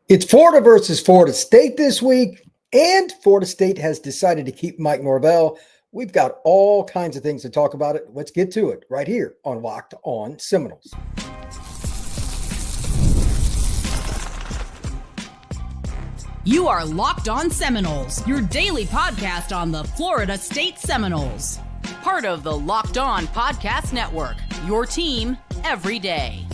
It's Florida versus Florida State this week, and Florida State has decided to keep Mike Norvell. We've got all kinds of things to talk about it. Let's get to it right here on Locked On Seminoles. You are Locked On Seminoles, your daily podcast on the Florida State Seminoles. Part of the Locked On Podcast Network, your team every day.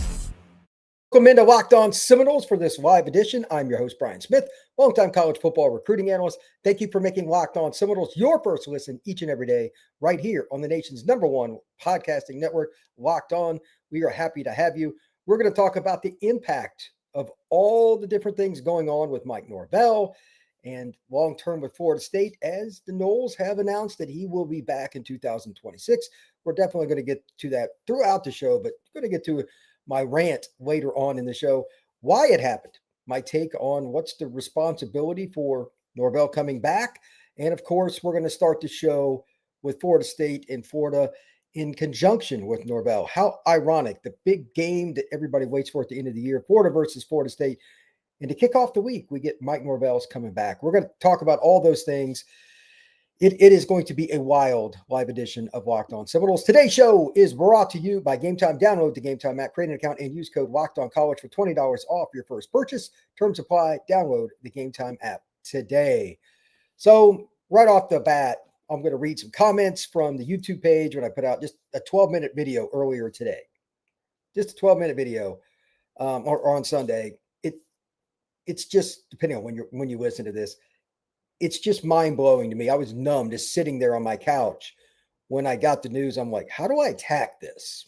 Welcome into Locked On Seminoles for this live edition. I'm your host, Brian Smith, longtime college football recruiting analyst. Thank you for making Locked On Seminoles your first listen each and every day right here on the nation's #1 podcasting network, Locked On. We are happy to have you. We're going to talk about the impact of all the different things going on with Mike Norvell and long-term with Florida State, as the Noles have announced that he will be back in 2026. We're definitely going to get to that throughout the show, but going to get to my rant later on in the show, why it happened, my take on what's the responsibility for Norvell coming back. And of course, we're going to start the show with Florida State and Florida in conjunction with Norvell. How ironic, the big game that everybody waits for at the end of the year, Florida versus Florida State. And to kick off the week, we get Mike Norvell's coming back. We're going to talk about all those things. It is going to be a wild live edition of Locked On Seminoles. Today's show is brought to you by Game Time. Download the Game Time app, create an account, and use code LOCKEDONCollege for $20 off your first purchase. Terms apply. Download the Game Time app today. So right off the bat, I'm going to read some comments from the YouTube page when I put out just a 12-minute video earlier today. Just a 12-minute video or on Sunday. It's just, depending on when you listen to this, it's just mind-blowing to me. I was numb just sitting there on my couch when I got the news. I'm like, how do I attack this?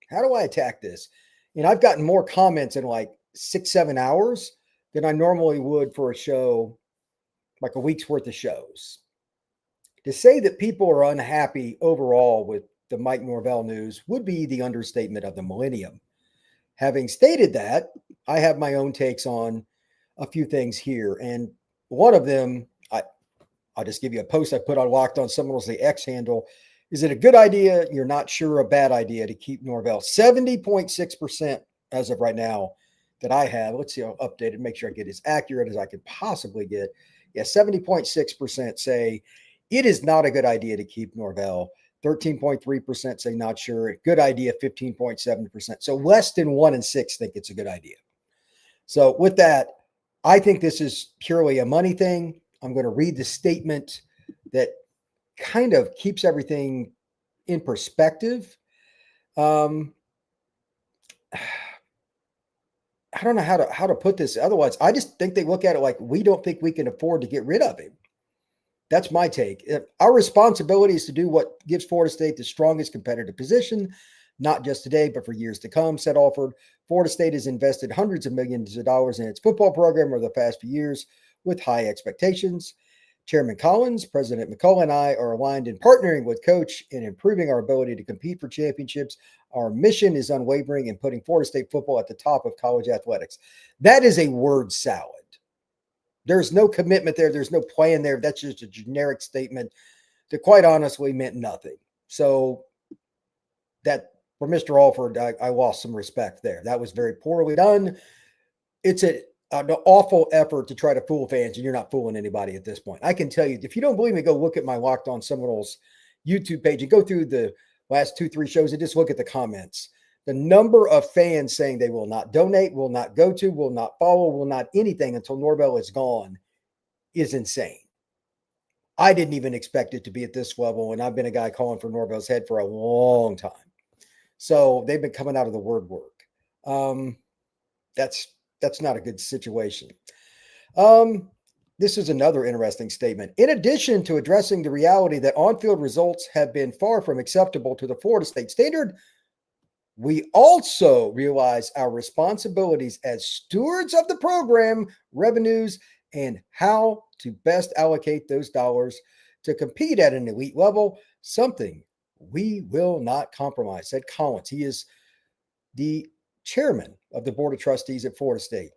How do I attack this? And I've gotten more comments in like 6-7 hours than I normally would for a show, like a week's worth of shows. To say that people are unhappy overall with the Mike Norvell news would be the understatement of the millennium. Having stated that, I have my own takes on a few things here. And one of them, I'll just give you a post I put on Locked On Seminoles, the X handle. Is it a good idea? You're not sure, a bad idea to keep Norvell. 70.6% as of right now that I have. Let's see, I'll update it, make sure I get as accurate as I could possibly get. Yeah, 70.6% say it is not a good idea to keep Norvell. 13.3% say not sure. Good idea, 15.7%. So less than 1 in 6 think it's a good idea. So with that, I think this is purely a money thing. I'm going to read the statement that kind of keeps everything in perspective. I don't know how to put this otherwise. I just think they look at it like, we don't think we can afford to get rid of him. That's my take. Our responsibility is to do what gives Florida State the strongest competitive position, not just today, but for years to come, said Alford. Florida State has invested hundreds of millions of dollars in its football program over the past few years with high expectations. Chairman Collins, President McCullough, and I are aligned in partnering with Coach in improving our ability to compete for championships. Our mission is unwavering in putting Florida State football at the top of college athletics. That is a word salad. There's no commitment there. There's no plan there. That's just a generic statement that quite honestly meant nothing. So that, for Mr. Alford, I lost some respect there. That was very poorly done. It's an awful effort to try to fool fans, and you're not fooling anybody at this point. I can tell you, if you don't believe me, go look at my Locked On Seminoles YouTube page and go through the last 2-3 shows and just look at the comments. The number of fans saying they will not donate, will not go to, will not follow, will not anything until Norvell is gone is insane. I didn't even expect it to be at this level, and I've been a guy calling for Norvell's head for a long time. So they've been coming out of the word work. That's not a good situation. This is another interesting statement. In addition to addressing the reality that on-field results have been far from acceptable to the Florida State standard, we also realize our responsibilities as stewards of the program, revenues, and how to best allocate those dollars to compete at an elite level, something we will not compromise, said Collins. He is the chairman of the Board of Trustees at Florida State.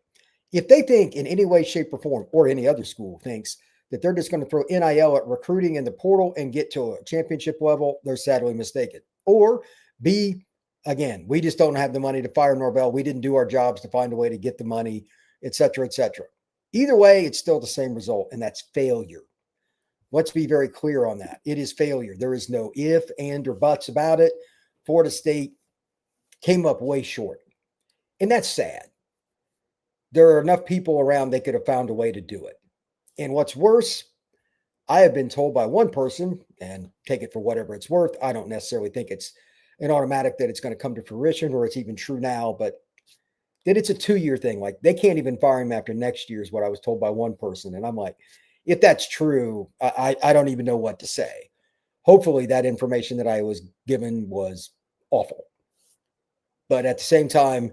If they think in any way, shape, or form, or any other school thinks that they're just going to throw NIL at recruiting in the portal and get to a championship level, they're sadly mistaken. Or B, again, we just don't have the money to fire Norvell. We didn't do our jobs to find a way to get the money, et cetera, et cetera. Either way, it's still the same result, and that's failure. Let's be very clear on that. It is failure. There is no if, and, or buts about it. Florida State came up way short, and that's sad. There are enough people around they could have found a way to do it. And what's worse, I have been told by one person, and take it for whatever it's worth, I don't necessarily think it's an automatic that it's going to come to fruition or it's even true now, but that it's a 2-year thing. Like, they can't even fire him after next year is what I was told by one person. And I'm like, if that's true, I don't even know what to say. Hopefully that information that I was given was awful. But at the same time,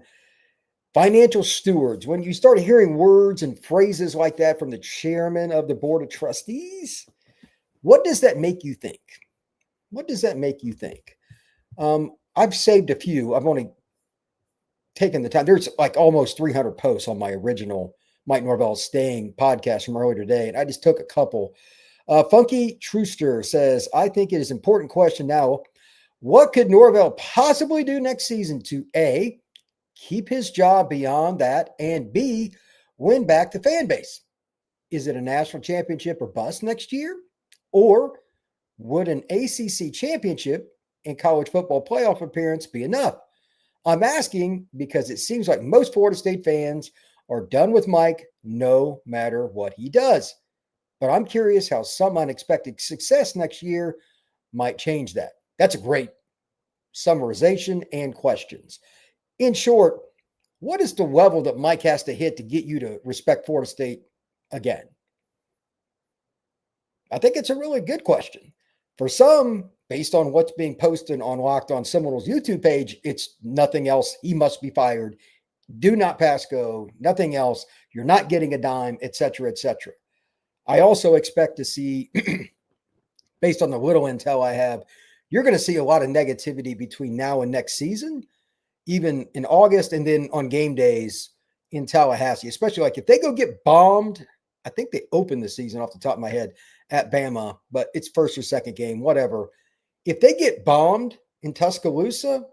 financial stewards, when you start hearing words and phrases like that from the chairman of the board of trustees, what does that make you think? What does that make you think? I've saved a few. I've only taken the time. There's like almost 300 posts on my original Mike Norvell Staying podcast from earlier today, and I just took a couple. Funky Truster says, I think it is an important question now. What could Norvell possibly do next season to A, keep his job beyond that, and B, win back the fan base? Is it a national championship or bust next year? Or would an ACC championship and college football playoff appearance be enough? I'm asking because it seems like most Florida State fans are done with Mike no matter what he does. But I'm curious how some unexpected success next year might change that. That's a great summarization and questions. In short, what is the level that Mike has to hit to get you to respect Florida State again? I think it's a really good question. For some, based on what's being posted on Locked On Seminoles YouTube page, it's nothing else. He must be fired. Do not pass go. Nothing else. You're not getting a dime, et cetera, et cetera. I also expect to see, based on the little intel I have, you're going to see a lot of negativity between now and next season, even in August and then on game days in Tallahassee, especially like if they go get bombed. I think they opened the season off the top of my head at Bama, but it's first or second game, whatever. If they get bombed in Tuscaloosa,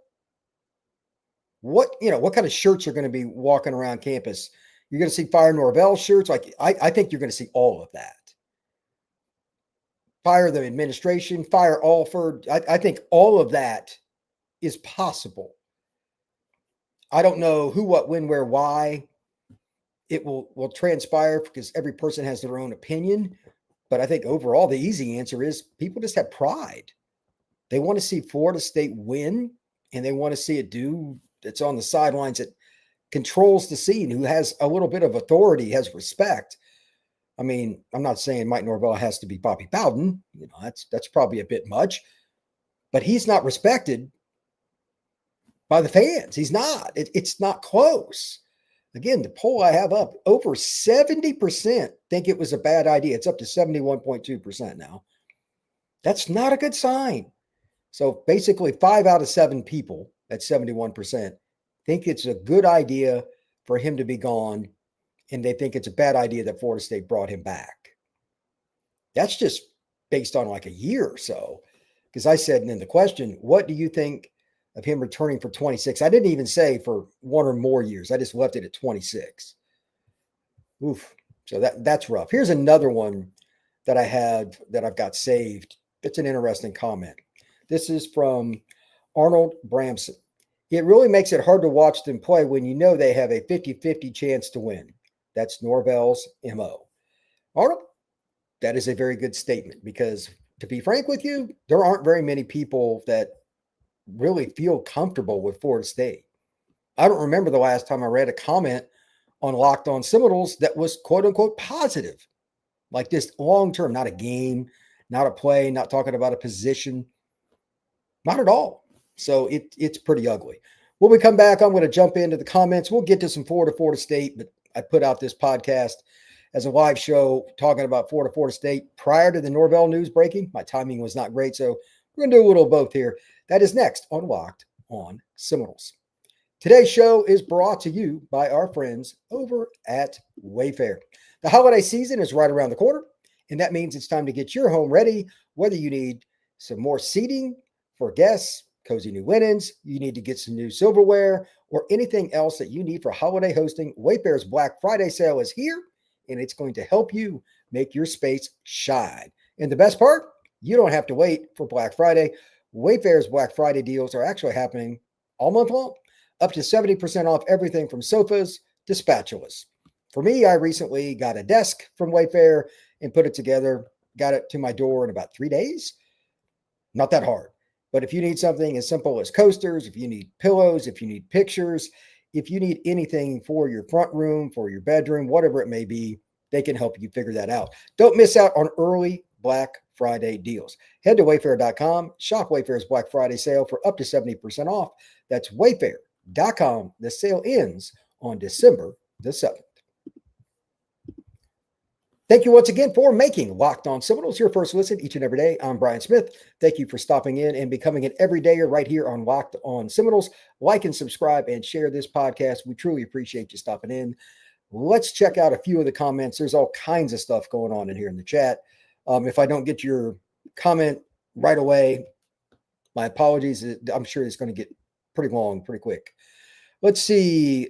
what kind of shirts are going to be walking around campus? You're going to see Fire Norvell shirts. Like I think you're going to see all of that. Fire the administration, fire Alford. I think all of that is possible. I don't know who, what, when, where, why it will transpire because every person has their own opinion. But I think overall, the easy answer is people just have pride. They want to see Florida State win, and they want to see it do that's on the sidelines that controls the scene, who has a little bit of authority, has respect. I mean, I'm not saying Mike Norvell has to be Bobby Bowden. That's probably a bit much, but he's not respected by the fans. He's not. It's not close. Again, the poll I have up, over 70% think it was a bad idea. It's up to 71.2% now. That's not a good sign. So basically 5 out of 7 people, at 71%, think it's a good idea for him to be gone, and they think it's a bad idea that Florida State brought him back. That's just based on like a year or so. Because I said in the question, what do you think of him returning for 26? I didn't even say for 1 or more years. I just left it at 26. Oof. So that's rough. Here's another one that I had that I've got saved. It's an interesting comment. This is from Arnold Bramson. It really makes it hard to watch them play when you know they have a 50-50 chance to win. That's Norvell's MO. Arnold, that is a very good statement because, to be frank with you, there aren't very many people that really feel comfortable with Florida State. I don't remember the last time I read a comment on Locked On Seminoles that was quote unquote positive, like this long term, not a game, not a play, not talking about a position, not at all. So it's pretty ugly. When we come back, I'm going to jump into the comments. We'll get to some Florida State, but I put out this podcast as a live show talking about Florida State prior to the Norvell news breaking. My timing was not great, so we're going to do a little of both here. That is next on Locked On Seminoles. Today's show is brought to you by our friends over at Wayfair. The holiday season is right around the corner, and that means it's time to get your home ready, whether you need some more seating for guests, cozy new linens, you need to get some new silverware, or anything else that you need for holiday hosting. Wayfair's Black Friday sale is here, and it's going to help you make your space shine. And the best part, you don't have to wait for Black Friday. Wayfair's Black Friday deals are actually happening all month long, up to 70% off everything from sofas to spatulas. For me, I recently got a desk from Wayfair and put it together, got it to my door in about 3 days. Not that hard. But if you need something as simple as coasters, if you need pillows, if you need pictures, if you need anything for your front room, for your bedroom, whatever it may be, they can help you figure that out. Don't miss out on early Black Friday deals. Head to wayfair.com, shop Wayfair's Black Friday sale for up to 70% off. That's wayfair.com. The sale ends on December the 7th. Thank you once again for making Locked On Seminoles your first listen each and every day. I'm Brian Smith. Thank you for stopping in and becoming an everydayer right here on Locked On Seminoles. Like and subscribe and share this podcast. We truly appreciate you stopping in. Let's check out a few of the comments. There's all kinds of stuff going on in here in the chat. If I don't get your comment right away, my apologies. I'm sure it's going to get pretty long, pretty quick. Let's see.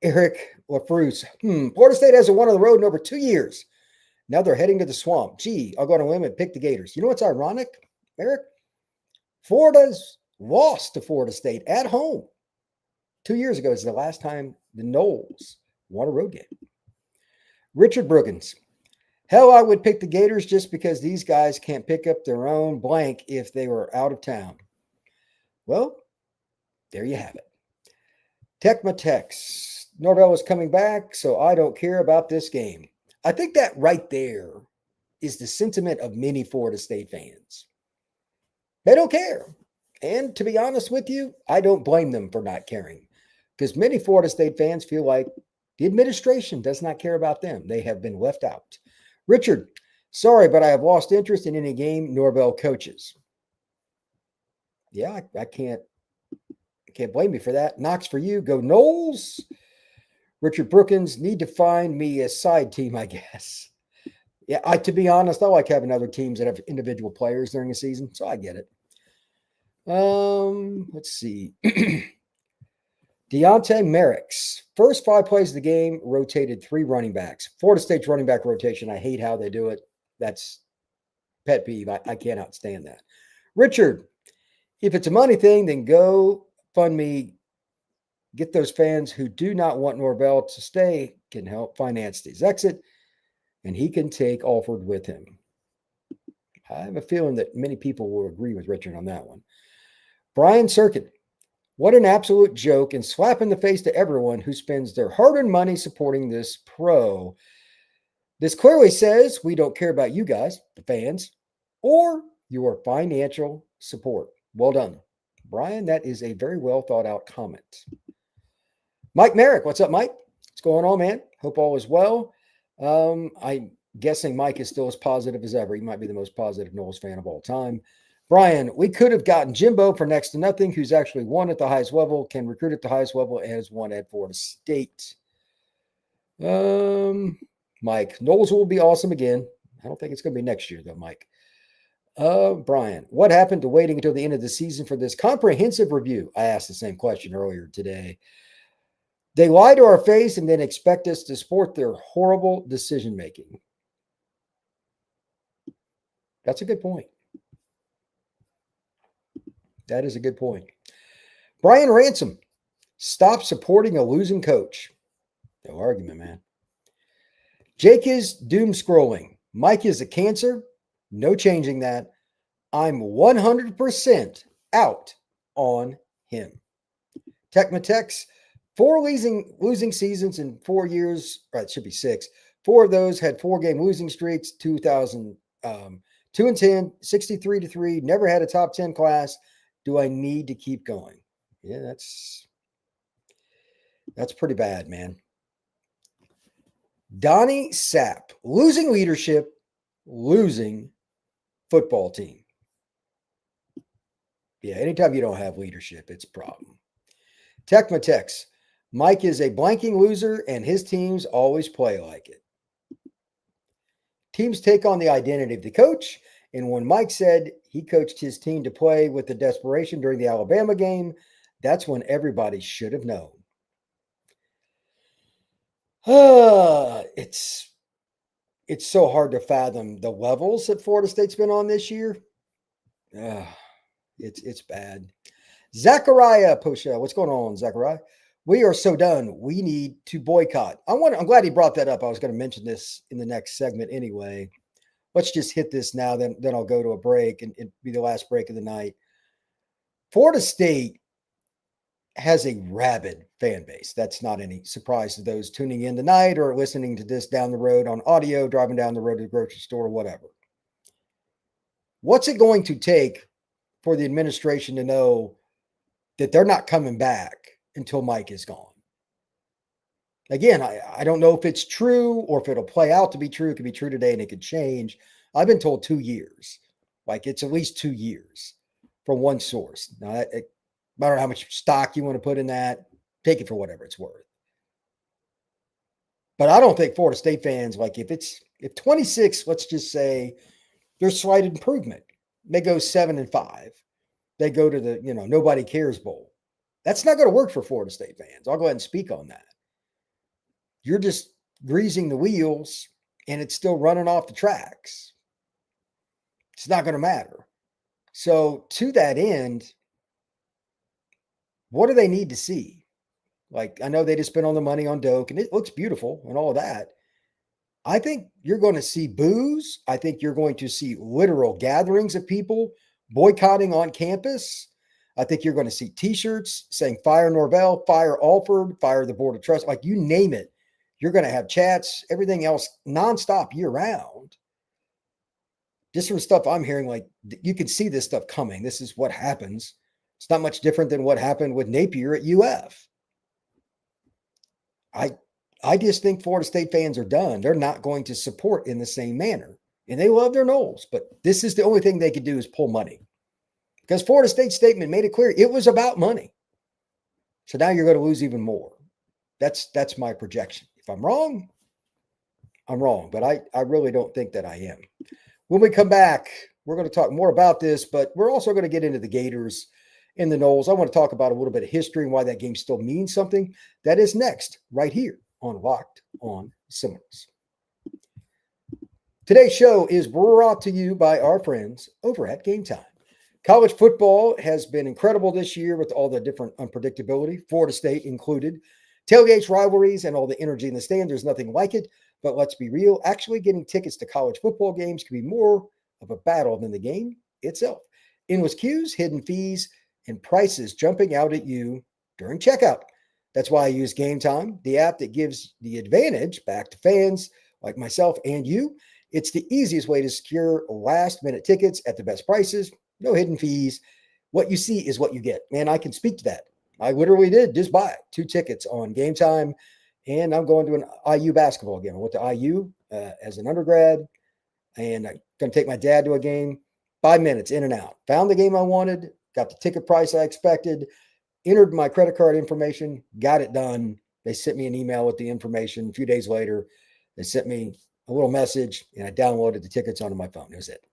Eric LaFruse. Florida State hasn't won on the road in over 2 years. Now they're heading to the swamp. Gee, I'll go on a limb and pick the Gators. You know what's ironic, Eric? Florida's lost to Florida State at home 2 years ago. Is the last time the Noles won a road game. Richard Brookins. Hell, I would pick the Gators just because these guys can't pick up their own blank if they were out of town. Well, there you have it. Tex. Norvell is coming back, so I don't care about this game. I think that right there is the sentiment of many Florida State fans. They don't care. And to be honest with you, I don't blame them for not caring, because many Florida State fans feel like the administration does not care about them. They have been left out. Richard, sorry, but I have lost interest in any game Norvell coaches. Yeah, I can't blame you for that. Knox for you. Go Noles. Richard Brookins, need to find me a side team, I guess. Yeah, to be honest, I like having other teams that have individual players during the season, so I get it. Let's see. Deontay Merrick's first 5 plays of the game rotated 3 running backs. Florida State's running back rotation, I hate how they do it. That's pet peeve. I cannot stand that. Richard, if it's a money thing, then go fund me. Get those fans who do not want Norvell to stay can help finance his exit, and he can take Alford with him. I have a feeling that many people will agree with Richard on that one. Brian Serkin, what an absolute joke and slap in the face to everyone who spends their hard-earned money supporting this pro. This clearly says we don't care about you guys, the fans, or your financial support. Well done. Brian, that is a very well thought out comment. Mike Merrick, what's up, Mike? What's going on, man? Hope all is well. I'm guessing Mike is still as positive as ever. He might be the most positive Noles fan of all time. Brian, we could have gotten Jimbo for next to nothing, who's actually won at the highest level, can recruit at the highest level, and has won at Florida State. Mike, Noles will be awesome again. I don't think it's going to be next year, though, Mike. Brian, what happened to waiting until the end of the season for this comprehensive review? I asked the same question earlier today. They lie to our face and then expect us to support their horrible decision-making. That's a good point. That is a good point. Brian Ransom, stop supporting a losing coach. No argument, man. Jake is doom scrolling. Mike is a cancer. No changing that. I'm 100% out on him. Techmatex, 4 losing seasons in 4 years. Right, it should be 6. 4 of those had 4-game losing streaks. 2-10, 63-3. Never had a top 10 class. Do I need to keep going? Yeah, that's pretty bad, man. Donnie Sapp, losing leadership, losing football team. Yeah, anytime you don't have leadership, it's a problem. Techmatex, Mike is a blanking loser and his teams always play like it. Teams take on the identity of the coach, and when Mike said he coached his team to play with the desperation during the Alabama game, that's when everybody should have known. It's it's so hard to fathom the levels that Florida State's been on this year. It's bad. Zachariah Poshel, what's going on, Zachariah? We are so done. We need to boycott. I'm glad he brought that up. I was going to mention this in the next segment anyway. Let's just hit this now, then I'll go to a break and be the last break of the night. Florida State has a rabid fan base. That's not any surprise to those tuning in tonight or listening to this down the road on audio, driving down the road to the grocery store, whatever. What's it going to take for the administration to know that they're not coming back until Mike is gone? Again, I don't know if it's true or if it'll play out to be true. It could be true today and it could change. I've been told 2 years. Like it's at least 2 years from one source. Now, I don't know how much stock you want to put in that. Take it for whatever it's worth. But I don't think Florida State fans, like if 26, let's just say there's slight improvement. They go 7-5. They go to the, nobody cares bowl. That's not going to work for Florida State fans. I'll go ahead and speak on that. You're just greasing the wheels and it's still running off the tracks. It's not going to matter. So to that end, what do they need to see? Like, I know they just spent all the money on Doak and it looks beautiful and all that. I think you're going to see boos. I think you're going to see literal gatherings of people boycotting on campus. I think you're going to see t-shirts saying fire Norvell, fire Alford, fire the Board of Trust, like you name it. You're going to have chats, everything else nonstop year round. Just from stuff I'm hearing, like you can see this stuff coming. This is what happens. It's not much different than what happened with Napier at UF. I just think Florida State fans are done. They're not going to support in the same manner. And they love their Noles, but this is the only thing they could do is pull money. Because Florida State's statement made it clear it was about money. So now you're going to lose even more. That's my projection. If I'm wrong, I'm wrong. But I really don't think that I am. When we come back, we're going to talk more about this, but we're also going to get into the Gators and the Noles. I want to talk about a little bit of history and why that game still means something. That is next, right here on Locked on Seminoles. Today's show is brought to you by our friends over at Game Time. College football has been incredible this year with all the different unpredictability, Florida State included. Tailgates, rivalries, and all the energy in the stand. There's nothing like it. But let's be real. Actually getting tickets to college football games can be more of a battle than the game itself. Endless queues, hidden fees, and prices jumping out at you during checkout. That's why I use Game Time, the app that gives the advantage back to fans like myself and you. It's the easiest way to secure last-minute tickets at the best prices. No hidden fees. What you see is what you get. Man, I can speak to that. I literally did just buy 2 tickets on Game Time, and I'm going to an IU basketball game. I went to IU as an undergrad, and I'm going to take my dad to a game. 5 minutes in and out. Found the game I wanted, got the ticket price I expected, entered my credit card information, got it done. They sent me an email with the information. A few days later, they sent me a little message, and I downloaded the tickets onto my phone. That was it.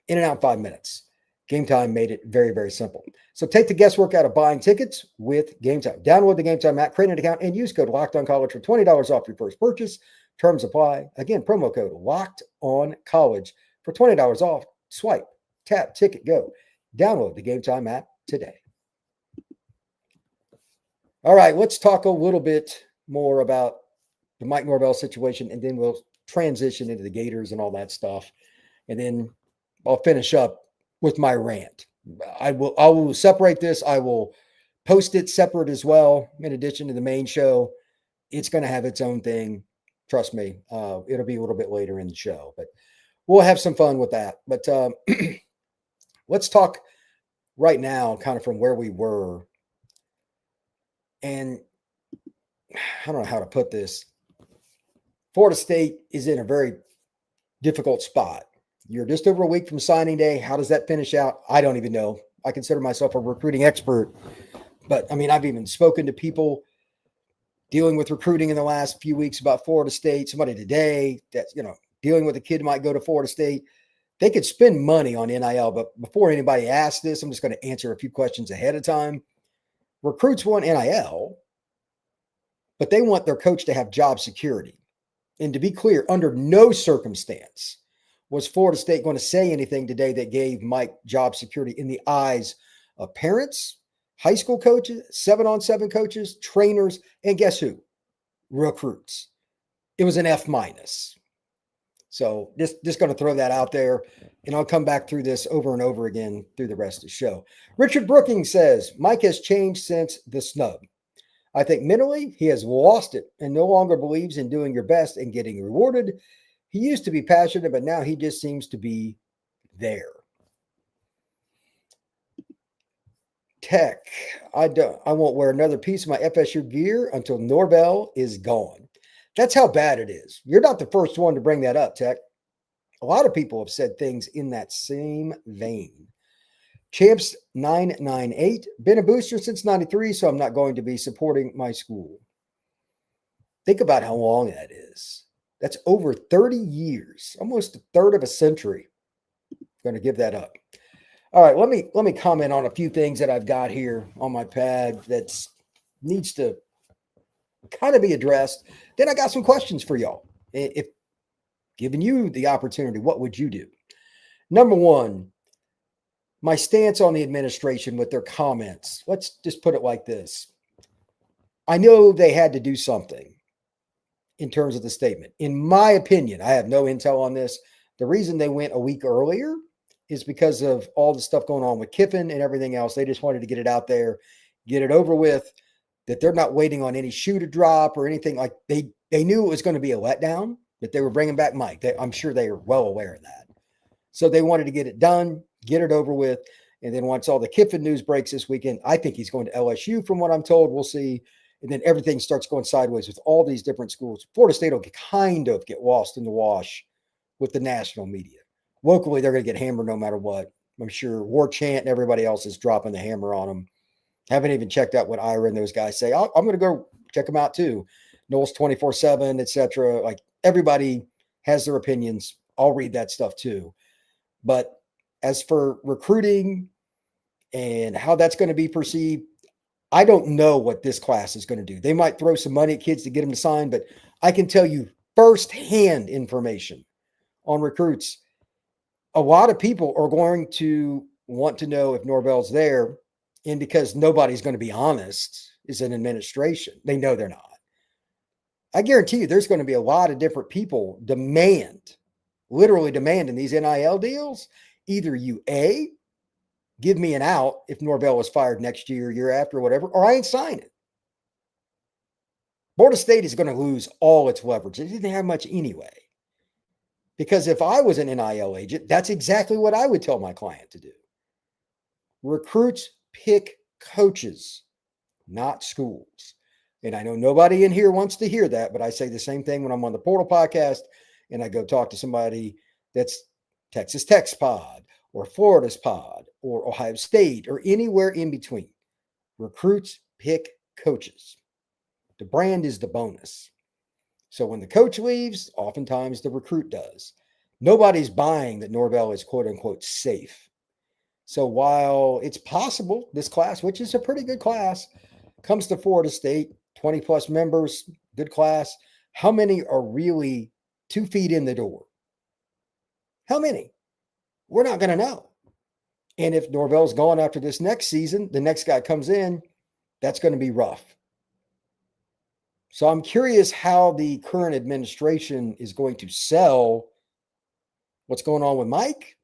In and out 5 minutes. Game Time made it very, very simple. So take the guesswork out of buying tickets with Game Time. Download the Game Time app, create an account, and use code LOCKEDONCollege for $20 off your first purchase. Terms apply. Again, promo code LOCKEDONCollege for $20 off. Swipe, tap, ticket, go. Download the Game Time app today. All right, let's talk a little bit more about the Mike Norvell situation, and then we'll transition into the Gators and all that stuff. And then I'll finish up with my rant. I will separate this. I will post it separate as well. In addition to the main show, it's going to have its own thing. Trust me. It'll be a little bit later in the show, but we'll have some fun with that. But let's talk right now, kind of from where we were. And I don't know how to put this. Florida State is in a very difficult spot. You're just over a week from signing day. How does that finish out? I don't even know. I consider myself a recruiting expert, but I mean, I've even spoken to people dealing with recruiting in the last few weeks about Florida State. Somebody today that's, dealing with a kid who might go to Florida State. They could spend money on NIL, but before anybody asks this, I'm just going to answer a few questions ahead of time. Recruits want NIL, but they want their coach to have job security. And to be clear, under no circumstance was Florida State going to say anything today that gave Mike job security in the eyes of parents, high school coaches, 7-on-7 coaches, trainers, and guess who? Recruits. It was an F minus. So just going to throw that out there, and I'll come back through this over and over again through the rest of the show. Richard Brookings says, Mike has changed since the snub. I think mentally he has lost it and no longer believes in doing your best and getting rewarded. He used to be passionate, but now he just seems to be there. Tech, I won't wear another piece of my FSU gear until Norvell is gone. That's how bad it is. You're not the first one to bring that up, Tech. A lot of people have said things in that same vein. Champs 998, been a booster since 93, so I'm not going to be supporting my school. Think about how long that is. That's over 30 years, almost a third of a century. I'm going to give that up. All right, let me comment on a few things that I've got here on my pad that needs to kind of be addressed. Then I got some questions for y'all. If giving you the opportunity, what would you do? Number one, my stance on the administration with their comments. Let's just put it like this. I know they had to do something in terms of the statement. In my opinion, I have no intel on this. The reason they went a week earlier is because of all the stuff going on with Kiffin and everything else. They just wanted to get it out there, get it over with, that they're not waiting on any shoe to drop or anything. Like they knew it was going to be a letdown, that they were bringing back Mike. I'm sure they are well aware of that. So they wanted to get it done, get it over with. And then once all the Kiffin news breaks this weekend, I think he's going to LSU from what I'm told. We'll see. And then everything starts going sideways with all these different schools. Florida State will kind of get lost in the wash with the national media. Locally, they're going to get hammered no matter what. I'm sure War Chant and everybody else is dropping the hammer on them. Haven't even checked out what Ira and those guys say. I'm going to go check them out too. Noles 24/7, etc. Like everybody has their opinions. I'll read that stuff too. But as for recruiting and how that's going to be perceived, I don't know what this class is going to do. They might throw some money at kids to get them to sign, but I can tell you firsthand information on recruits. A lot of people are going to want to know if Norvell's there, and because nobody's going to be honest is an administration. They know they're not. I guarantee you there's going to be a lot of different people literally demanding these NIL deals. Either you, A, give me an out if Norvell is fired next year, year after, whatever, or I ain't signing. Florida State is going to lose all its leverage. It didn't have much anyway. Because if I was an NIL agent, that's exactly what I would tell my client to do. Recruits pick coaches, not schools. And I know nobody in here wants to hear that, but I say the same thing when I'm on the Portal podcast and I go talk to somebody that's Texas Tech's pod or Florida's pod or Ohio State or anywhere in between. Recruits pick coaches. The brand is the bonus. So when the coach leaves, oftentimes the recruit does. Nobody's buying that Norvell is quote unquote safe. So while it's possible this class, which is a pretty good class, comes to Florida State, 20 plus members, good class, how many are really 2 feet in the door? How many? We're not going to know. And if Norvell's gone after this next season, the next guy comes in, that's going to be rough. So I'm curious how the current administration is going to sell what's going on with Mike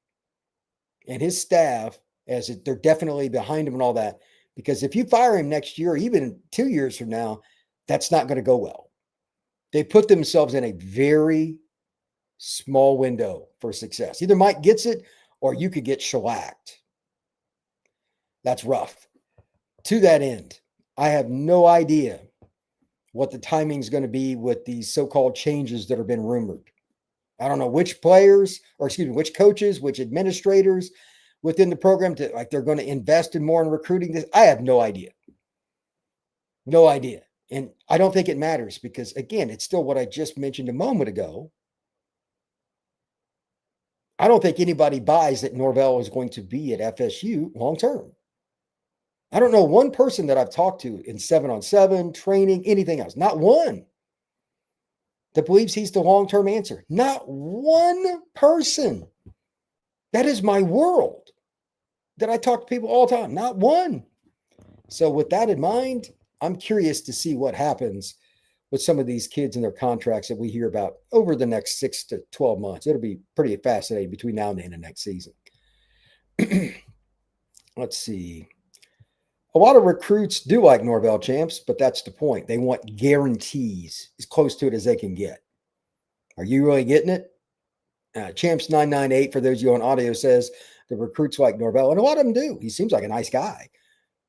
and his staff, as they're definitely behind him and all that. Because if you fire him next year, even 2 years from now, that's not going to go well. They put themselves in a very small window for success. Either Mike gets it or you could get shellacked. That's rough. To that end, I have no idea what the timing is going to be with these so-called changes that have been rumored. I don't know which which coaches, which administrators within the program they're going to invest in more in recruiting this. I have no idea. No idea. And I don't think it matters because, again, it's still what I just mentioned a moment ago. I don't think anybody buys that Norvell is going to be at FSU long term. I don't know one person that I've talked to in 7-on-7, training, anything else. Not one. that believes he's the long-term answer. Not one person. That is my world that I talk to people all the time. Not one. So with that in mind, I'm curious to see what happens with some of these kids and their contracts that we hear about over the next 6 to 12 months. It'll be pretty fascinating between now and the end of next season. Let's see. A lot of recruits do like Norvell, champs, but that's the point. They want guarantees as close to it as they can get. Are you really getting it? Champs 998, for those of you on audio, says the recruits like Norvell, and a lot of them do. He seems like a nice guy,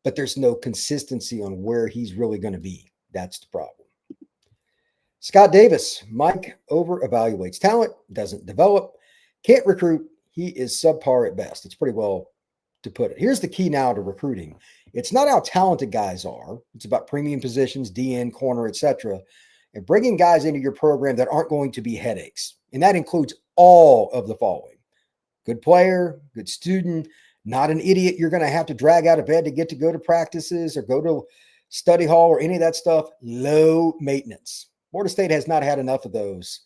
but there's no consistency on where he's really going to be. That's the problem. Scott Davis, Mike over-evaluates talent, doesn't develop, can't recruit. He is subpar at best. It's pretty well to put it. Here's the key now to recruiting. It's not how talented guys are. It's about premium positions, DN, corner, etc., and bringing guys into your program that aren't going to be headaches. And that includes all of the following: good player, good student, not an idiot you're going to have to drag out of bed to get to go to practices or go to study hall or any of that stuff. Low maintenance. Florida State has not had enough of those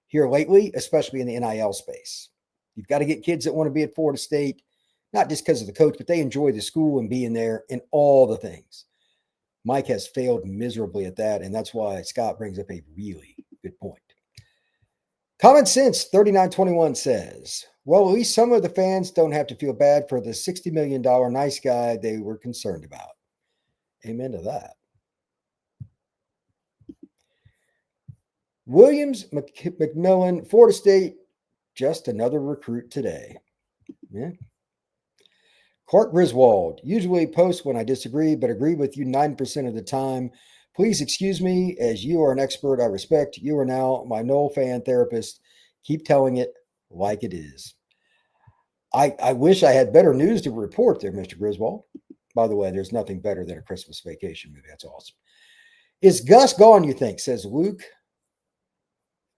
here lately, especially in the NIL space. You've got to get kids that want to be at Florida State, not just because of the coach, but they enjoy the school and being there and all the things. Mike has failed miserably at that, and that's why Scott brings up a really good point. Common Sense 3921 says, well, at least some of the fans don't have to feel bad for the $60 million nice guy they were concerned about. Amen to that. Williams McMillan, Florida State, just another recruit today. Yeah. Clark Griswold, usually post when I disagree, but agree with you 9% of the time. Please excuse me, as you are an expert I respect. You are now my Nole fan therapist. Keep telling it like it is. I wish I had better news to report there, Mr. Griswold. By the way, there's nothing better than a Christmas vacation movie. That's awesome. Is Gus gone, you think, says Luke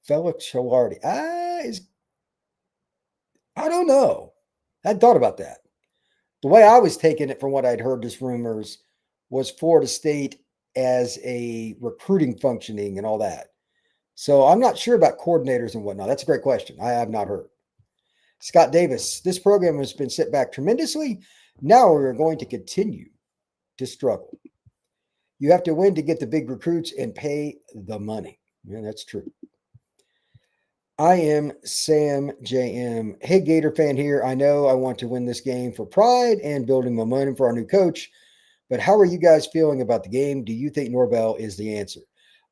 Felix Chalardi. I don't know. I hadn't thought about that. The way I was taking it from what I'd heard as rumors was Florida State as a recruiting functioning and all that. So I'm not sure about coordinators and whatnot. That's a great question. I have not heard. Scott Davis, this program has been set back tremendously. Now we're going to continue to struggle. You have to win to get the big recruits and pay the money. Yeah, that's true. I am Sam JM. Hey, Gator fan here. I know I want to win this game for pride and building momentum for our new coach, but how are you guys feeling about the game? Do you think Norvell is the answer?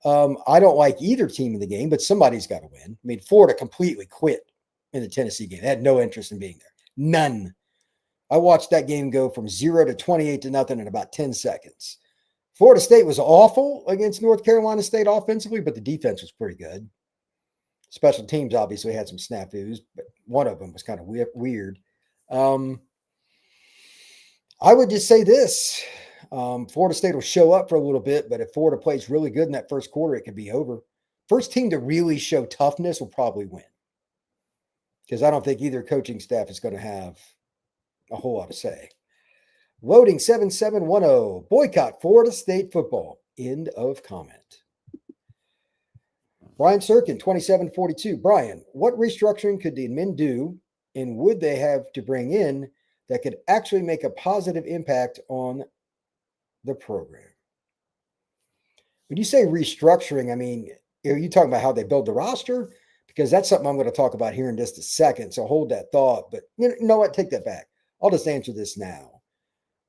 I don't like either team in the game, but somebody's got to win. I mean, Florida completely quit in the Tennessee game. They had no interest in being there. None. I watched that game go from 0 to 28-0 in about 10 seconds. Florida State was awful against North Carolina State offensively, but the defense was pretty good. Special teams obviously had some snafus, but one of them was kind of weird. I would just say this. Florida State will show up for a little bit, but if Florida plays really good in that first quarter, it could be over. First team to really show toughness will probably win, because I don't think either coaching staff is going to have a whole lot to say. Loading 7710, boycott Florida State football. End of comment. Brian Sirkin, 2742. Brian, what restructuring could the admin do, and would they have to bring in that could actually make a positive impact on the program? When you say restructuring, I mean, are you talking about how they build the roster? Because that's something I'm going to talk about here in just a second, so hold that thought. But you know what? Take that back. I'll just answer this now.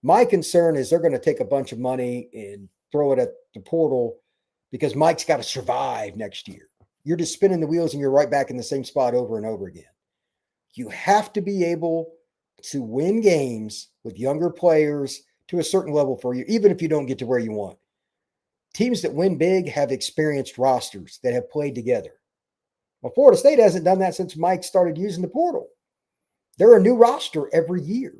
My concern is they're going to take a bunch of money and throw it at the portal because Mike's got to survive next year. You're just spinning the wheels and you're right back in the same spot over and over again. You have to be able to win games with younger players to a certain level for you, even if you don't get to where you want. Teams that win big have experienced rosters that have played together. Well, Florida State hasn't done that since Mike started using the portal. They're a new roster every year.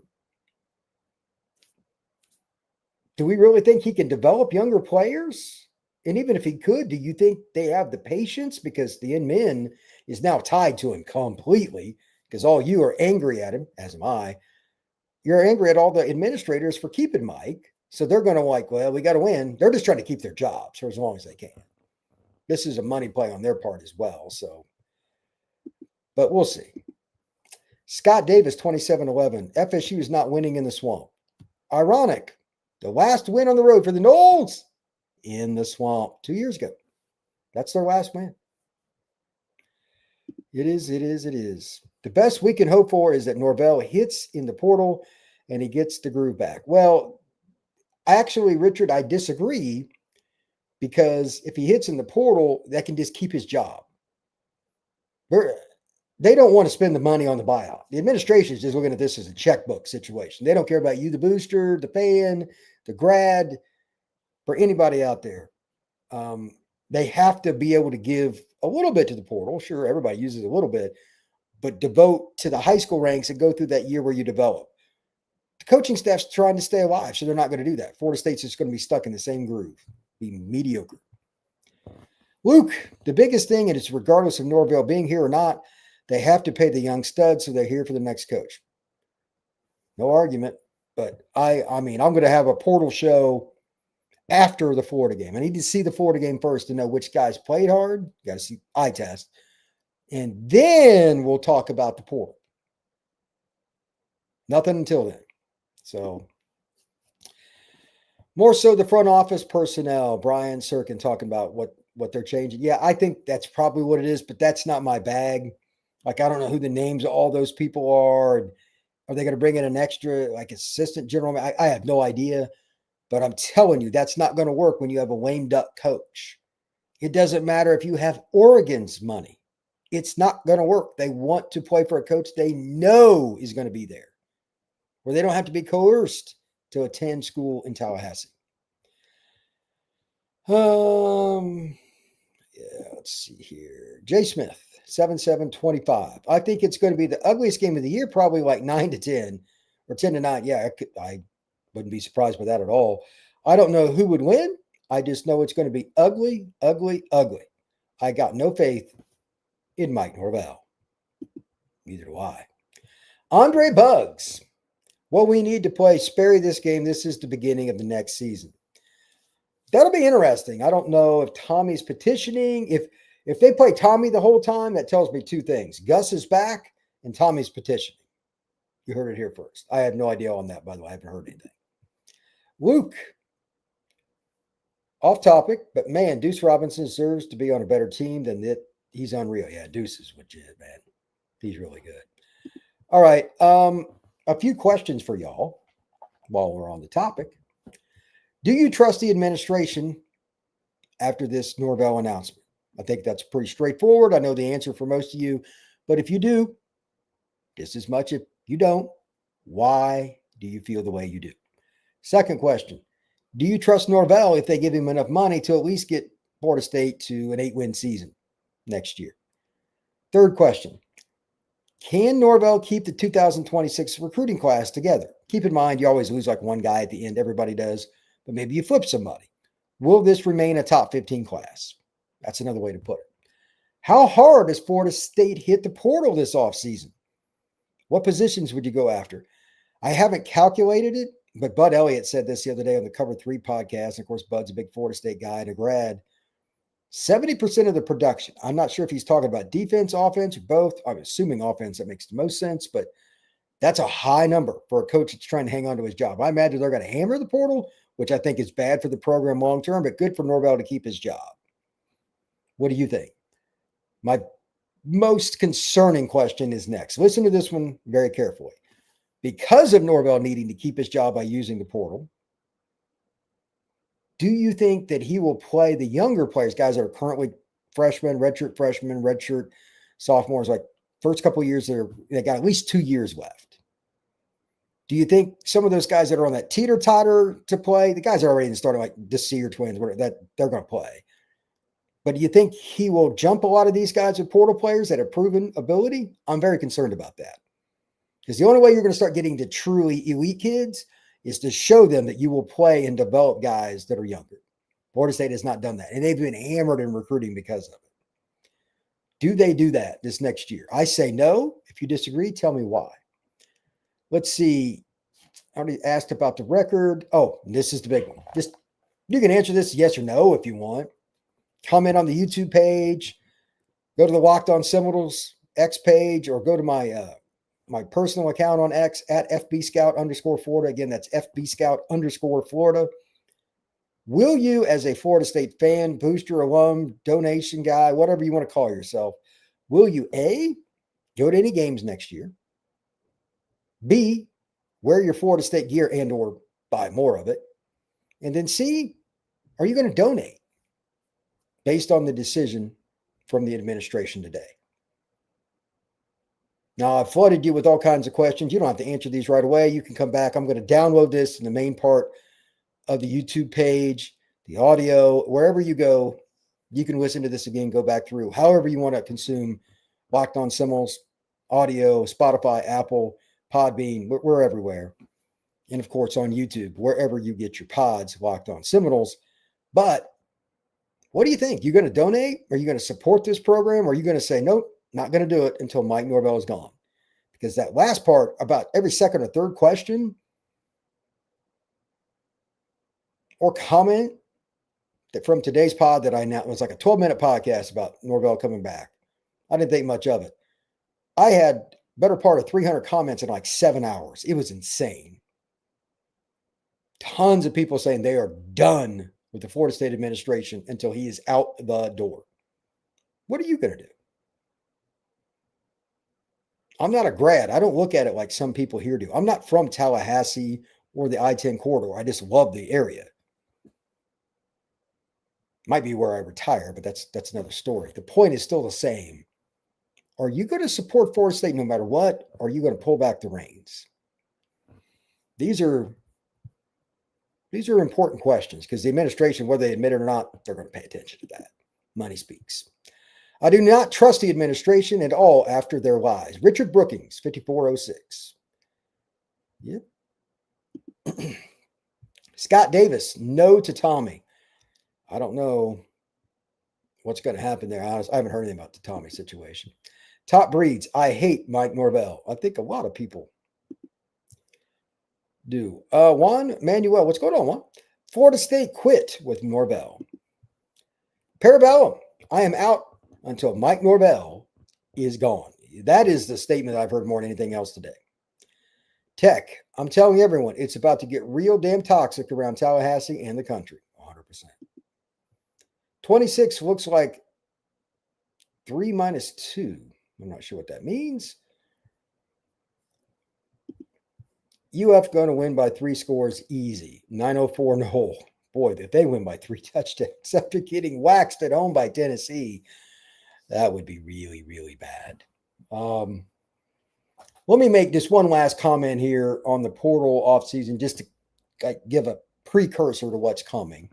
Do we really think he can develop younger players? And even if he could, do you think they have the patience? Because the admin is now tied to him completely, because all you are angry at him, as am I. You're angry at all the administrators for keeping Mike. So they're going to well, we got to win. They're just trying to keep their jobs for as long as they can. this is a money play on their part as well. So, but we'll see. Scott Davis, 27-11. FSU is not winning in the swamp. Ironic. The last win on the road for the Noles in the swamp 2 years ago. That's their last win. It is. The best we can hope for is that Norvell hits in the portal and he gets the groove back. Well, actually, Richard, I disagree, because if he hits in the portal, that can just keep his job. They don't want to spend the money on the buyout. The administration is just looking at this as a checkbook situation. They don't care about you, the booster, the fan, the grad, for anybody out there. They have to be able to give a little bit to the portal. Sure, everybody uses a little bit, but devote to the high school ranks and go through that year where you develop. The coaching staff's trying to stay alive, so they're not going to do that. Florida State's just going to be stuck in the same groove, be mediocre. Luke, the biggest thing, and it's regardless of Norvell being here or not, they have to pay the young studs so they're here for the next coach. No argument, but I'm going to have a portal show after the Florida game. I need to see the Florida game first to know which guys played hard. You got to see eye test. And then we'll talk about the portal. Nothing until then. So, more so the front office personnel, Brian Sirkin talking about what they're changing. Yeah, I think that's probably what it is, but that's not my bag. Like, I don't know who the names of all those people are. Are they going to bring in an extra, like, assistant general? I have no idea, but I'm telling you, that's not going to work when you have a lame duck coach. It doesn't matter if you have Oregon's money. It's not going to work. They want to play for a coach they know is going to be there, where they don't have to be coerced to attend school in Tallahassee. Let's see here. Jay Smith, 7-7-25. I think it's going to be the ugliest game of the year, probably like 9-10 or 10-9. Yeah, I wouldn't be surprised by that at all. I don't know who would win. I just know it's going to be ugly, ugly, ugly. I got no faith in Mike Norvell. Neither do I. Andre Buggs. Well, we need to play Sperry this game. This is the beginning of the next season. That'll be interesting. I don't know if Tommy's petitioning. If they play Tommy the whole time, that tells me two things. Gus is back and Tommy's petitioning. You heard it here first. I have no idea on that, by the way. I haven't heard anything. Luke. Off topic, but man, Deuce Robinson deserves to be on a better team than that. He's unreal. Yeah, Deuce is legit, man. He's really good. All right. A few questions for y'all while we're on the topic. Do you trust the administration after this Norvell announcement? I think that's pretty straightforward. I know the answer for most of you, but if you do, just as much. If you don't, why do you feel the way you do? Second question. Do you trust Norvell if they give him enough money to at least get Florida State to an 8-win season next year? Third question. Can Norvell keep the 2026 recruiting class together? Keep in mind, you always lose like one guy at the end. Everybody does. But maybe you flip somebody. Will this remain a top 15 class? That's another way to put it. How hard does Florida State hit the portal this offseason? What positions would you go after? I haven't calculated it, but Bud Elliott said this the other day on the Cover 3 podcast. And of course, Bud's a big Florida State guy and a grad. 70% of the production. I'm not sure if he's talking about defense, offense, or both. I'm assuming offense. That makes the most sense, but that's a high number for a coach that's trying to hang on to his job. I imagine they're going to hammer the portal, which I think is bad for the program long-term, but good for Norvell to keep his job. What do you think? My most concerning question is next. Listen to this one very carefully. Because of Norvell needing to keep his job by using the portal, do you think that he will play the younger players, guys that are currently freshmen, redshirt sophomores, like first couple of years, they got at least 2 years left? Do you think some of those guys that are on that teeter-totter to play, the guys are already in the starting, like the Sear twins, that they're going to play? But do you think he will jump a lot of these guys with portal players that have proven ability? I'm very concerned about that. Because the only way you're going to start getting to truly elite kids is to show them that you will play and develop guys that are younger. Florida State has not done that, and they've been hammered in recruiting because of it. Do they do that this next year? I say no. If you disagree, tell me why. Let's see. I already asked about the record. Oh, this is the big one. You can answer this yes or no if you want. comment on the YouTube page, go to the Locked On Seminoles X page, or go to my personal account on X at FBScout_Florida. Again, that's FBScout_Florida. Will you, as a Florida State fan, booster, alum, donation guy, whatever you want to call yourself, will you A, go to any games next year? B, wear your Florida State gear and or buy more of it? And then C, are you going to donate based on the decision from the administration today? Now, I've flooded you with all kinds of questions. You don't have to answer these right away. You can come back. I'm going to download this in the main part of the YouTube page, the audio, wherever you go. You can listen to this again, go back through, however you want to consume Locked On Seminoles audio, Spotify, Apple, Podbean. We're everywhere. And of course, on YouTube, wherever you get your pods, Locked On Seminoles. But what do you think? You going to donate? Are you going to support this program? Or are you going to say, nope, not going to do it until Mike Norvell is gone? Because that last part about every second or third question or comment that from today's pod that I announced was like a 12-minute podcast about Norvell coming back. I didn't think much of it. I had better part of 300 comments in like 7 hours. It was insane. Tons of people saying they are done with the Florida State administration until he is out the door. What are you going to do? I'm not a grad. I don't look at it like some people here do. I'm not from Tallahassee or the I-10 corridor. I just love the area. Might be where I retire, but that's another story. The point is still the same. Are you going to support Florida State no matter what? Or are you going to pull back the reins? These are important questions because the administration, whether they admit it or not, they're going to pay attention to that. Money speaks. I do not trust the administration at all after their lies. Richard Brookings, 5406. Yep. Scott Davis, no to Tommy. I don't know what's going to happen there. I haven't heard anything about the Tommy situation. Top Breeds, I hate Mike Norvell. I think a lot of people do. Juan Manuel, what's going on, Juan? Florida State quit with Norvell. Parabellum, I am out until Mike Norvell is gone. That is the statement I've heard more than anything else today. Tech, I'm telling everyone, it's about to get real damn toxic around Tallahassee and the country. 100%. 26 looks like 3 minus 2. I'm not sure what that means. UF going to win by 3 scores easy. 904 no. Boy, if they win by 3 touchdowns after getting waxed at home by Tennessee, that would be really, really bad. Let me make just one last comment here on the portal offseason, just to give a precursor to what's coming.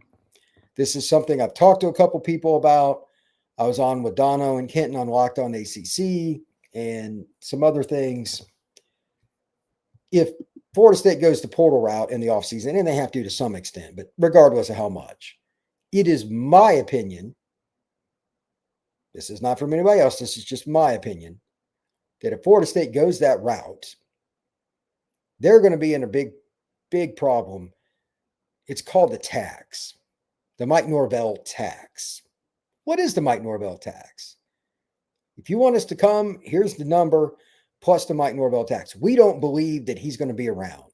This is something I've talked to a couple people about. I was on with Dono and Kenton on Locked On ACC and some other things. If Florida State goes the portal route in the offseason, and they have to some extent, but regardless of how much, it is my opinion, this is not from anybody else, this is just my opinion, that if Florida State goes that route, they're going to be in a big, big problem. It's called the tax, the Mike Norvell tax. What is the Mike Norvell tax? If you want us to come, here's the number plus the Mike Norvell tax. We don't believe that he's going to be around.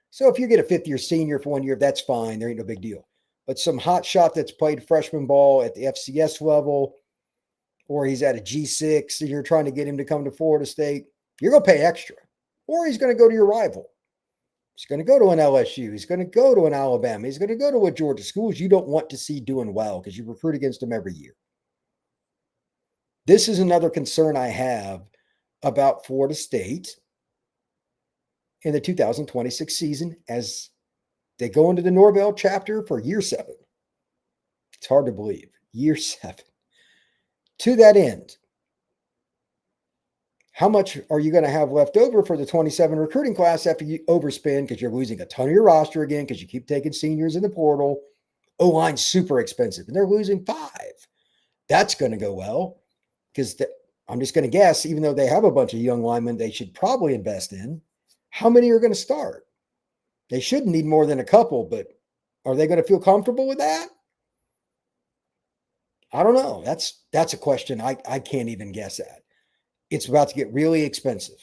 So if you get a fifth-year senior for 1 year, that's fine. There ain't no big deal. But some hot shot that's played freshman ball at the FCS level, or he's at a G6 and you're trying to get him to come to Florida State, you're going to pay extra. Or he's going to go to your rival. He's going to go to an LSU. He's going to go to an Alabama. He's going to go to a Georgia, schools you don't want to see doing well because you recruit against them every year. This is another concern I have about Florida State in the 2026 season as they go into the Norvell chapter for year 7. It's hard to believe. Year 7. To that end, how much are you going to have left over for the 27 recruiting class after you overspend because you're losing a ton of your roster again because you keep taking seniors in the portal? O-line's super expensive, and they're losing 5. That's going to go well because I'm just going to guess, even though they have a bunch of young linemen they should probably invest in, how many are going to start? They shouldn't need more than a couple, but are they going to feel comfortable with that? I don't know. That's a question I can't even guess at. It's about to get really expensive.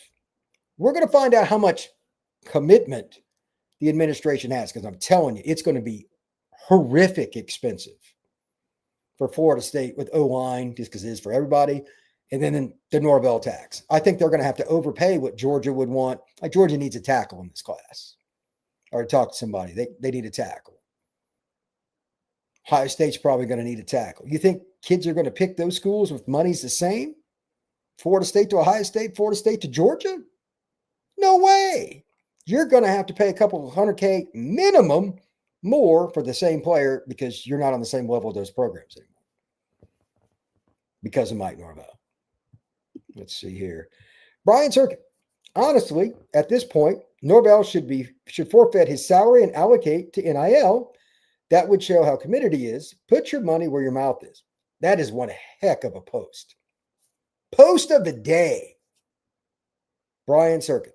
We're going to find out how much commitment the administration has, because I'm telling you, it's going to be horrific expensive for Florida State with O-line, just because it is for everybody. And then the Norvell tax. I think they're going to have to overpay what Georgia would want. Like Georgia needs a tackle in this class. Or talk to somebody. They need a tackle. Ohio State's probably going to need a tackle. You think kids are going to pick those schools with money's the same? Florida State to Ohio State, Florida State to Georgia? No way. You're going to have to pay a couple of $100K minimum more for the same player because you're not on the same level of those programs anymore. Because of Mike Norvell. Let's see here. Brian Cirkin. Honestly, at this point, Norvell should forfeit his salary and allocate to NIL. That would show how committed he is. Put your money where your mouth is. That is one heck of a post. Post of the day. Brian Cirkin.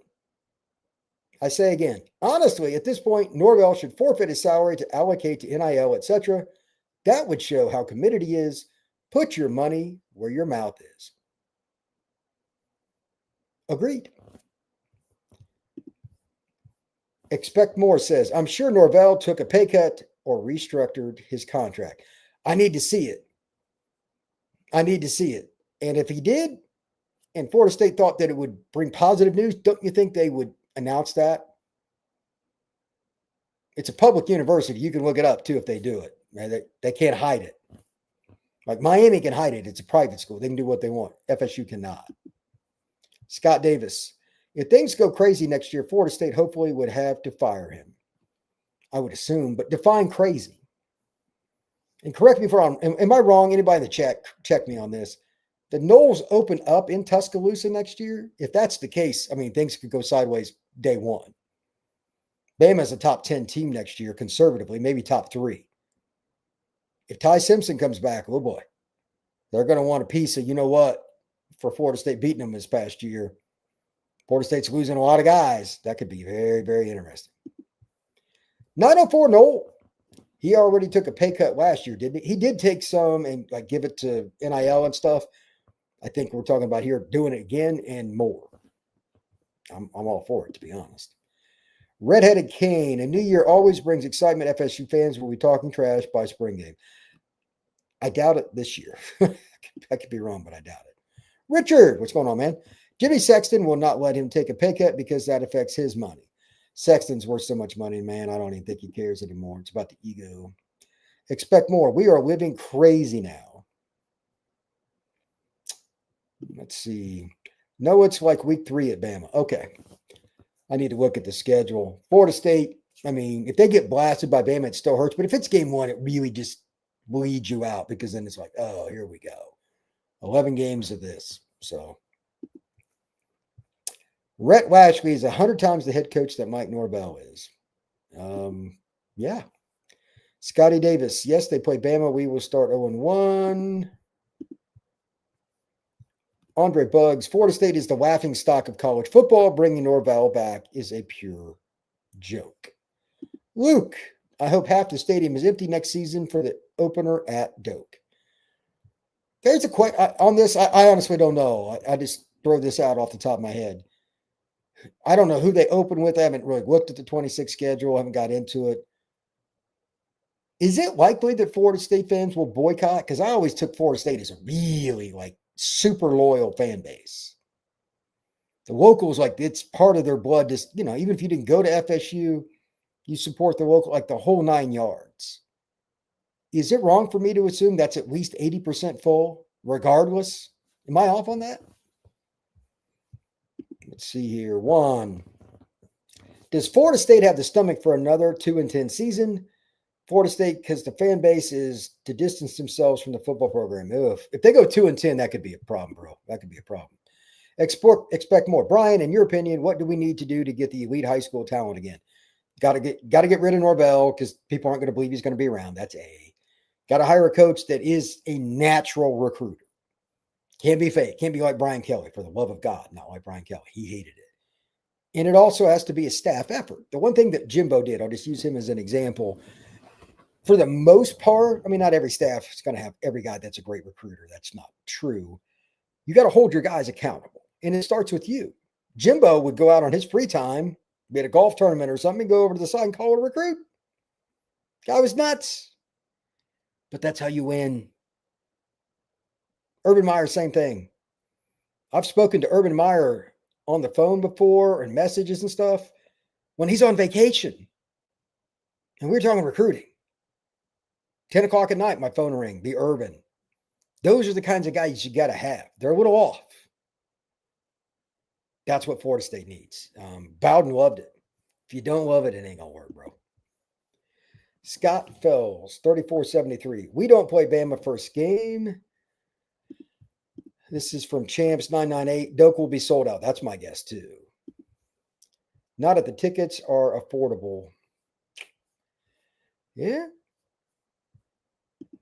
I say again, honestly, at this point, Norvell should forfeit his salary to allocate to NIL, etc. That would show how committed he is. Put your money where your mouth is. Agreed. Expect More says, I'm sure Norvell took a pay cut or restructured his contract. I need to see it. And if he did, and Florida State thought that it would bring positive news, don't you think they would announce that? It's a public university. You can look it up too if they do it. Right? They can't hide it. Like Miami can hide it. It's a private school. They can do what they want. FSU cannot. Scott Davis. If things go crazy next year, Florida State hopefully would have to fire him. I would assume, but define crazy. And correct me if I'm wrong. Am I wrong? Anybody in the chat, check me on this. The Noles open up in Tuscaloosa next year? If that's the case, I mean, things could go sideways day one. Bama's a top 10 team next year, conservatively, maybe top 3. If Ty Simpson comes back, oh boy, they're going to want a piece of, you know what, for Florida State beating them this past year. Florida State's losing a lot of guys. That could be very, very interesting. 904 Noel. He already took a pay cut last year, didn't he? He did take some and like give it to NIL and stuff. I think we're talking about here doing it again and more. I'm all for it, to be honest. Redheaded Kane. A new year always brings excitement. FSU fans will be talking trash by spring game. I doubt it this year. I could be wrong, but I doubt it. Richard, what's going on, man? Jimmy Sexton will not let him take a pay cut because that affects his money. Sexton's worth so much money, man. I don't even think he cares anymore. It's about the ego. Expect more. We are living crazy now. Let's see. No, it's like week 3 at Bama. Okay. I need to look at the schedule. Florida State, I mean, if they get blasted by Bama, it still hurts. But if it's game 1, it really just bleeds you out because then it's like, oh, here we go. 11 games of this. So Rhett Lashley is 100 times the head coach that Mike Norvell is. Yeah. Scotty Davis. Yes, they play Bama. We will start 0-1. Andre Buggs. Florida State is the laughing stock of college football. Bringing Norvell back is a pure joke. Luke. I hope half the stadium is empty next season for the opener at Doak. There's a question on this. I honestly don't know. I just throw this out off the top of my head. I don't know who they open with. I haven't really looked at the 26 schedule. I haven't got into it. Is it likely that Florida State fans will boycott? Because I always took Florida State as a really super loyal fan base. The locals, it's part of their blood. Just, even if you didn't go to FSU, you support the local, the whole 9 yards. Is it wrong for me to assume that's at least 80% full, regardless? Am I off on that? Let's see here. 1. Does Florida State have the stomach for another 2-10 season? Florida State, because the fan base is to distance themselves from the football program. Ugh. If they go 2-10, that could be a problem, bro. That could be a problem. Expect more. Brian, in your opinion, what do we need to do to get the elite high school talent again? Got to get rid of Norvell because people aren't going to believe he's going to be around. That's A. Got to hire a coach that is a natural recruiter. Can't be fake. Can't be like Brian Kelly, for the love of God. Not like Brian Kelly. He hated it. And it also has to be a staff effort. The one thing that Jimbo did, I'll just use him as an example. for the most part, I mean, not every staff is going to have every guy that's a great recruiter. That's not true. You got to hold your guys accountable. And it starts with you. Jimbo would go out on his free time, be at a golf tournament or something, go over to the side and call a recruit. Guy was nuts. But that's how you win. Urban Meyer, same thing. I've spoken to Urban Meyer on the phone before and messages and stuff when he's on vacation. And we're talking recruiting. 10 o'clock at night, my phone will ring, be Urban. Those are the kinds of guys you got to have. They're a little off. That's what Florida State needs. Bowden loved it. If you don't love it, it ain't going to work, bro. Scott Fells, 3473. We don't play Bama first game. This is from Champs 998. Doak will be sold out. That's my guess, too. Not if the tickets are affordable. Yeah.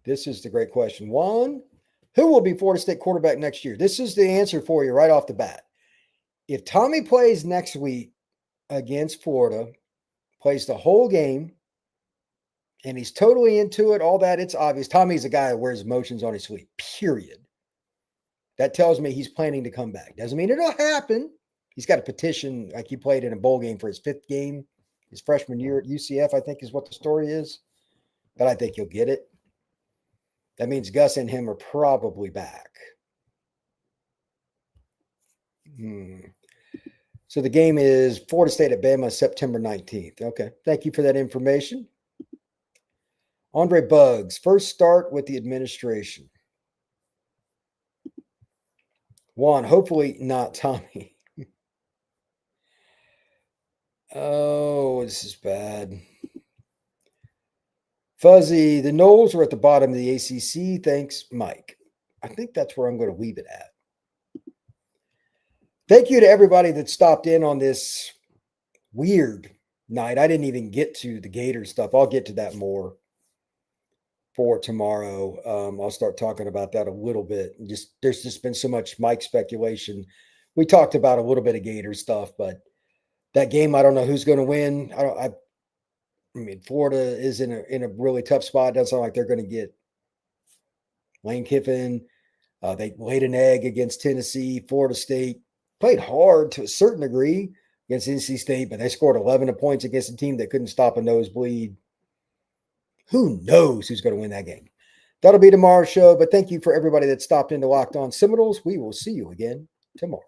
This is the great question. One, who will be Florida State quarterback next year? This is the answer for you right off the bat. If Tommy plays next week against Florida, plays the whole game, and he's totally into it, all that, it's obvious. Tommy's a guy who wears emotions on his sleeve, period. That tells me he's planning to come back. Doesn't mean it'll happen. He's got a petition, like he played in a bowl game for his 5th game, his freshman year at UCF, I think is what the story is. But I think he'll get it. That means Gus and him are probably back. So the game is Florida State at Bama, September 19th. Okay. Thank you for that information. Andre Buggs, first start with the administration. One, hopefully not Tommy. Oh, this is bad. Fuzzy, the Noles are at the bottom of the ACC. Thanks, Mike. I think that's where I'm going to leave it at. Thank you to everybody that stopped in on this weird night. I didn't even get to the Gators stuff. I'll get to that more for tomorrow. I'll start talking about that a little bit. There's just been so much Mike speculation. We talked about a little bit of Gators stuff, but that game, I don't know who's going to win. I mean, Florida is in a really tough spot. It doesn't sound like they're going to get Lane Kiffin. They laid an egg against Tennessee. Florida State played hard to a certain degree against NC State, but they scored 11 points against a team that couldn't stop a nosebleed. Who knows who's going to win that game? That'll be tomorrow's show, but thank you for everybody that stopped into Locked On Seminoles. We will see you again tomorrow.